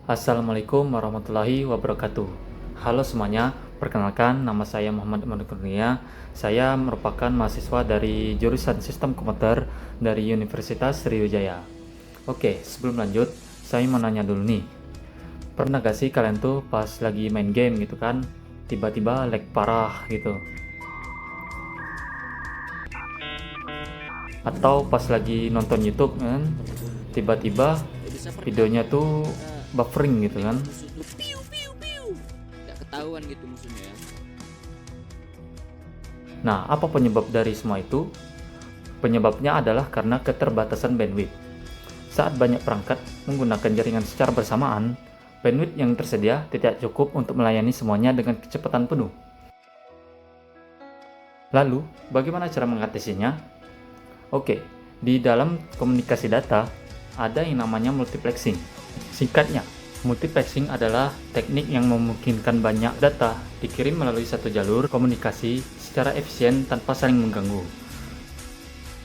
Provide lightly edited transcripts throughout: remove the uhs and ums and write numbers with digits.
Assalamualaikum warahmatullahi wabarakatuh. Halo semuanya, perkenalkan nama saya Muhammad Iman Kurnia. Saya merupakan mahasiswa dari jurusan Sistem Komputer dari Universitas Sriwijaya. Oke, sebelum lanjut, saya mau nanya dulu nih. Pernah gak sih kalian tuh pas lagi main game gitu kan, tiba-tiba lag parah gitu? Atau pas lagi nonton YouTube kan, tiba-tiba Bisa pernah videonya tuh buffering gitu kan? musuh tuh piu piu piu nggak ketahuan gitu musuhnya ya. Nah, apa penyebab dari semua itu? Penyebabnya adalah karena keterbatasan bandwidth. Saat banyak perangkat menggunakan jaringan secara bersamaan, bandwidth yang tersedia tidak cukup untuk melayani semuanya dengan kecepatan penuh. Lalu, bagaimana cara mengatasinya? Oke, di dalam komunikasi data, ada yang namanya multiplexing. Singkatnya, multiplexing adalah teknik yang memungkinkan banyak data dikirim melalui satu jalur komunikasi secara efisien tanpa saling mengganggu.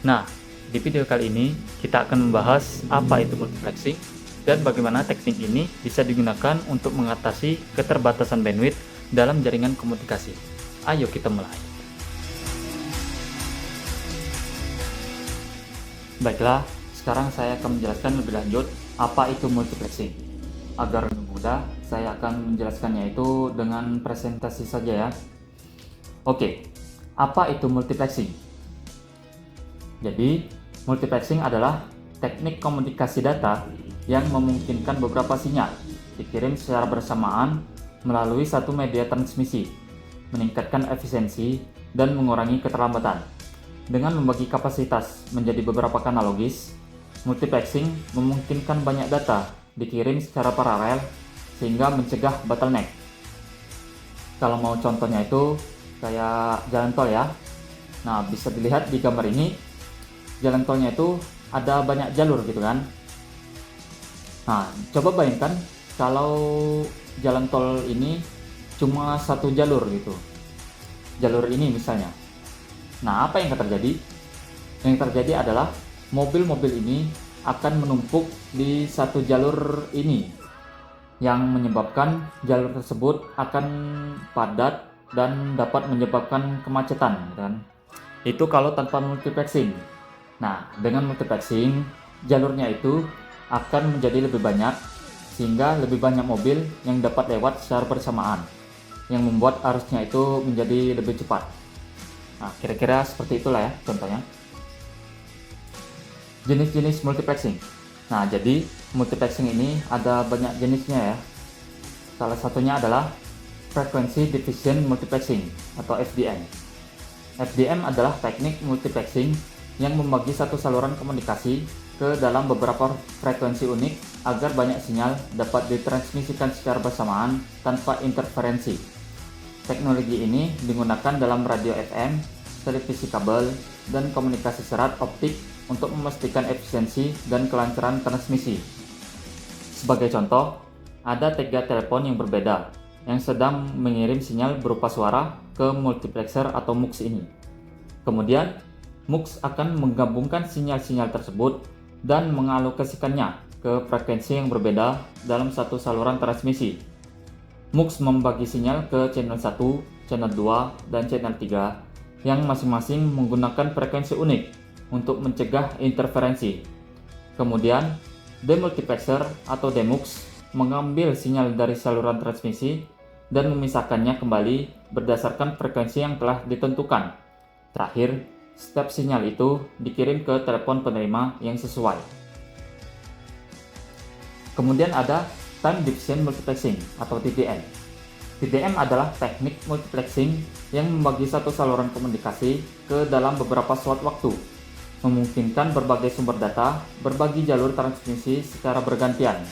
Nah, di video kali ini kita akan membahas apa itu multiplexing dan bagaimana teknik ini bisa digunakan untuk mengatasi keterbatasan bandwidth dalam jaringan komunikasi. Ayo kita mulai. Baiklah, sekarang saya akan menjelaskan lebih lanjut apa itu multiplexing. Agar lebih mudah, saya akan menjelaskannya itu dengan presentasi saja ya. Oke, apa itu multiplexing? Jadi, multiplexing adalah teknik komunikasi data yang memungkinkan beberapa sinyal dikirim secara bersamaan melalui satu media transmisi, meningkatkan efisiensi dan mengurangi keterlambatan. Dengan membagi kapasitas menjadi beberapa kanal logis, multiplexing memungkinkan banyak data dikirim secara paralel sehingga mencegah bottleneck. Kalau mau contohnya itu kayak jalan tol ya. Nah, bisa dilihat di gambar ini, jalan tolnya itu ada banyak jalur gitu kan. Nah, coba bayangkan kalau jalan tol ini cuma satu jalur gitu. Jalur ini misalnya. Nah, apa yang akan terjadi? Yang terjadi adalah mobil-mobil ini akan menumpuk di satu jalur ini yang menyebabkan jalur tersebut akan padat dan dapat menyebabkan kemacetan kan. Itu kalau tanpa multiplexing. Nah, dengan multiplexing jalurnya itu akan menjadi lebih banyak sehingga lebih banyak mobil yang dapat lewat secara bersamaan yang membuat arusnya itu menjadi lebih cepat. Nah, kira-kira seperti itulah ya contohnya. Jenis-jenis multiplexing. Nah, jadi multiplexing ini ada banyak jenisnya ya. Salah satunya adalah Frequency Division Multiplexing atau FDM. FDM adalah teknik multiplexing yang membagi satu saluran komunikasi ke dalam beberapa frekuensi unik agar banyak sinyal dapat ditransmisikan secara bersamaan tanpa interferensi. Teknologi ini digunakan dalam radio FM, televisi kabel, dan komunikasi serat optik untuk memastikan efisiensi dan kelancaran transmisi. Sebagai contoh, ada tiga telepon yang berbeda yang sedang mengirim sinyal berupa suara ke multiplexer atau MUX ini. Kemudian, MUX akan menggabungkan sinyal-sinyal tersebut dan mengalokasikannya ke frekuensi yang berbeda dalam satu saluran transmisi. MUX membagi sinyal ke channel 1, channel 2, dan channel 3 yang masing-masing menggunakan frekuensi unik untuk mencegah interferensi. Kemudian, demultiplexer atau demux mengambil sinyal dari saluran transmisi dan memisahkannya kembali berdasarkan frekuensi yang telah ditentukan. Terakhir, step sinyal itu dikirim ke telepon penerima yang sesuai. Kemudian ada Time Division Multiplexing atau TDM. TDM adalah teknik multiplexing yang membagi satu saluran komunikasi ke dalam beberapa slot waktu, memungkinkan berbagai sumber data berbagi jalur transmisi secara bergantian.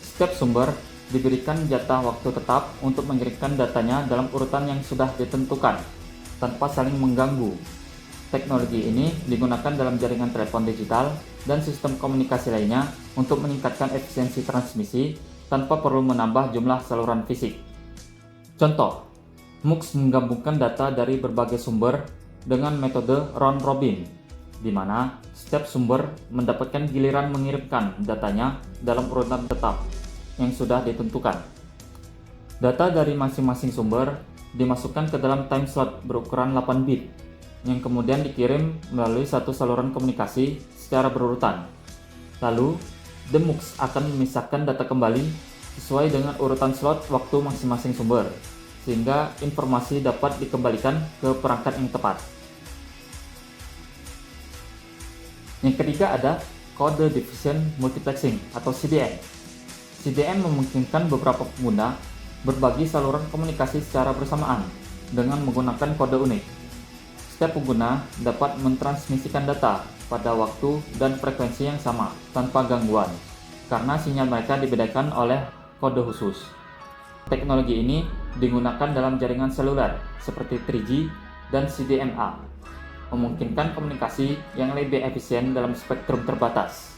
Setiap sumber diberikan jatah waktu tetap untuk mengirimkan datanya dalam urutan yang sudah ditentukan, tanpa saling mengganggu. Teknologi ini digunakan dalam jaringan telepon digital dan sistem komunikasi lainnya untuk meningkatkan efisiensi transmisi tanpa perlu menambah jumlah saluran fisik. Contoh, MUX menggabungkan data dari berbagai sumber dengan metode round robin, di mana setiap sumber mendapatkan giliran mengirimkan datanya dalam urutan tetap. yang sudah ditentukan. Data dari masing-masing sumber dimasukkan ke dalam time slot berukuran 8 bit, yang kemudian dikirim melalui satu saluran komunikasi secara berurutan. Lalu, the MUX akan memisahkan data kembali sesuai dengan urutan slot waktu masing-masing sumber, sehingga informasi dapat dikembalikan ke perangkat yang tepat. Yang ketiga ada Code Division Multiplexing atau CDM. CDM memungkinkan beberapa pengguna berbagi saluran komunikasi secara bersamaan dengan menggunakan kode unik. Setiap pengguna dapat mentransmisikan data pada waktu dan frekuensi yang sama tanpa gangguan, karena sinyal mereka dibedakan oleh kode khusus. Teknologi ini digunakan dalam jaringan seluler seperti 3G dan CDMA, memungkinkan komunikasi yang lebih efisien dalam spektrum terbatas.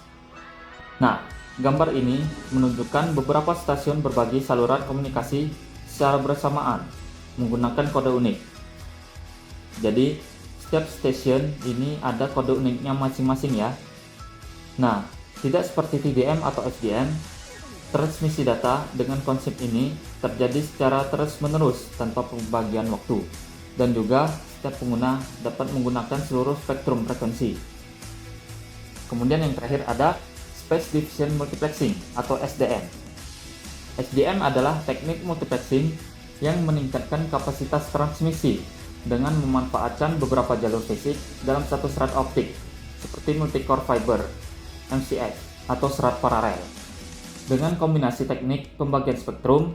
Nah, gambar ini menunjukkan beberapa stasiun berbagi saluran komunikasi secara bersamaan menggunakan kode unik. Jadi, setiap stasiun ini ada kode uniknya masing-masing ya. Nah, tidak seperti TDM atau FDM, transmisi data dengan konsep ini terjadi secara terus-menerus tanpa pembagian waktu, dan juga setiap pengguna dapat menggunakan seluruh spektrum frekuensi. Kemudian yang terakhir ada Space Division Multiplexing atau SDM. SDM adalah teknik multiplexing yang meningkatkan kapasitas transmisi dengan memanfaatkan beberapa jalur fisik dalam satu serat optik, seperti multi-core fiber, MCF, atau serat paralel. Dengan kombinasi teknik pembagian spektrum,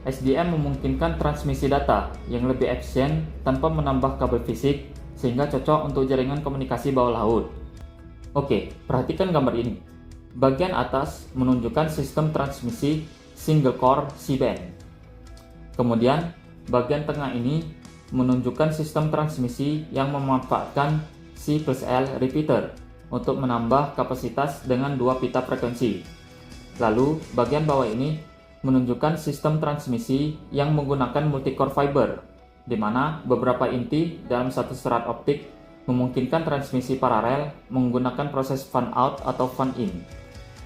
SDM memungkinkan transmisi data yang lebih efisien tanpa menambah kabel fisik, sehingga cocok untuk jaringan komunikasi bawah laut. Oke, perhatikan gambar ini. Bagian atas menunjukkan sistem transmisi single core C-band. Kemudian, bagian tengah ini menunjukkan sistem transmisi yang memanfaatkan C+L repeater untuk menambah kapasitas dengan dua pita frekuensi. Lalu, bagian bawah ini menunjukkan sistem transmisi yang menggunakan multi-core fiber, di mana beberapa inti dalam satu serat optik memungkinkan transmisi paralel menggunakan proses fan out atau fan in.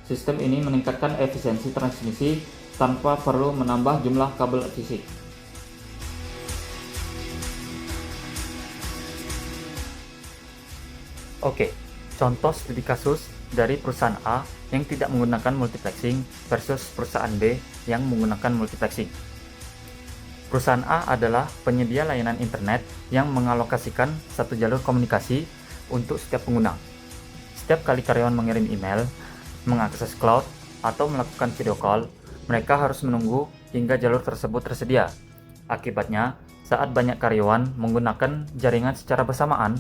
Sistem ini meningkatkan efisiensi transmisi tanpa perlu menambah jumlah kabel fisik. Oke, contoh studi kasus dari perusahaan A yang tidak menggunakan multiplexing versus perusahaan B yang menggunakan multiplexing. Perusahaan A adalah penyedia layanan internet yang mengalokasikan satu jalur komunikasi untuk setiap pengguna. Setiap kali karyawan mengirim email, mengakses cloud, atau melakukan video call, mereka harus menunggu hingga jalur tersebut tersedia. Akibatnya, saat banyak karyawan menggunakan jaringan secara bersamaan,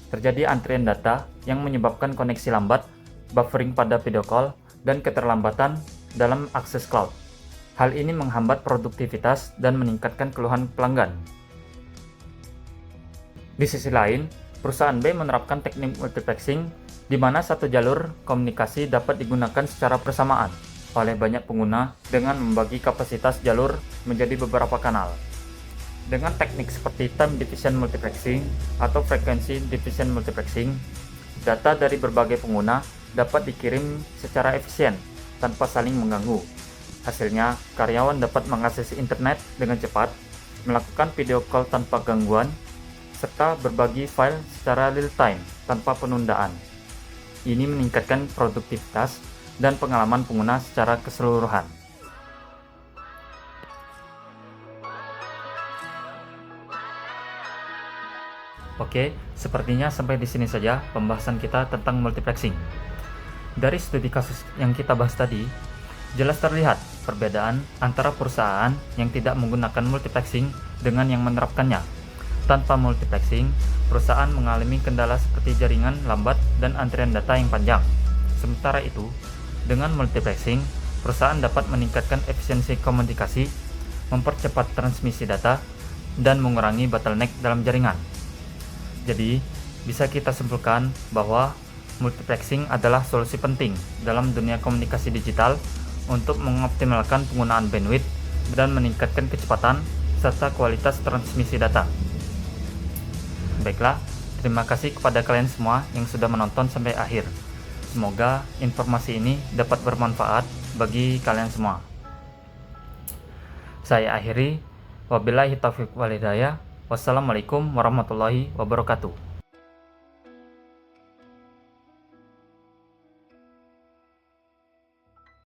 terjadi antrian data yang menyebabkan koneksi lambat, buffering pada video call, dan keterlambatan dalam akses cloud. Hal ini menghambat produktivitas dan meningkatkan keluhan pelanggan. Di sisi lain, perusahaan B menerapkan teknik multiplexing di mana satu jalur komunikasi dapat digunakan secara bersamaan oleh banyak pengguna dengan membagi kapasitas jalur menjadi beberapa kanal. Dengan teknik seperti time division multiplexing atau frequency division multiplexing, data dari berbagai pengguna dapat dikirim secara efisien tanpa saling mengganggu. Hasilnya, karyawan dapat mengakses internet dengan cepat, melakukan video call tanpa gangguan, serta berbagi file secara real time tanpa penundaan. Ini meningkatkan produktivitas dan pengalaman pengguna secara keseluruhan. Oke, sepertinya sampai di sini saja pembahasan kita tentang multiplexing. Dari studi kasus yang kita bahas tadi, jelas terlihat perbedaan antara perusahaan yang tidak menggunakan multiplexing dengan yang menerapkannya. Tanpa multiplexing, perusahaan mengalami kendala seperti jaringan lambat dan antrian data yang panjang. Sementara itu, dengan multiplexing, perusahaan dapat meningkatkan efisiensi komunikasi, mempercepat transmisi data, dan mengurangi bottleneck dalam jaringan. Jadi, bisa kita simpulkan bahwa multiplexing adalah solusi penting dalam dunia komunikasi digital untuk mengoptimalkan penggunaan bandwidth dan meningkatkan kecepatan serta kualitas transmisi data. Baiklah, terima kasih kepada kalian semua yang sudah menonton sampai akhir. Semoga informasi ini dapat bermanfaat bagi kalian semua. Saya akhiri, wabillahi taufiq wal hidayah. Wassalamualaikum warahmatullahi wabarakatuh.